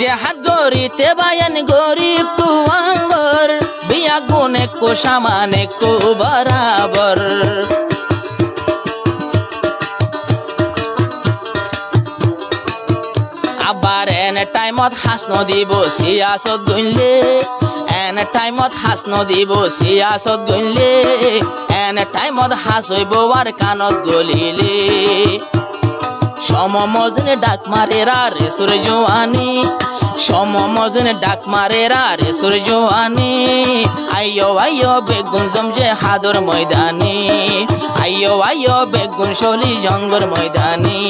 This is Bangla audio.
যে হাত গরিতে বায়ান গরিব তুয়াঙ্গর বিয়া গুণ একটু সামান একটু বরাবর আবার এন টাইমত হাস নদিব সিয়াসত গইলে এন টাইমত হাস নদিব সিয়াসত গইলে এন টাইমত হাস হইব আর কানত গলিলে সমমজনে ডাক মারে রে সূর্যওয়ানি সমমজনে ডাক মারে রে সূর্যওয়ানি আইয়ো আইয়ো বেগুন জমজে হাদর ময়দানি আইয়ো আইয়ো বেগুন শলি জঙ্গর ময়দানি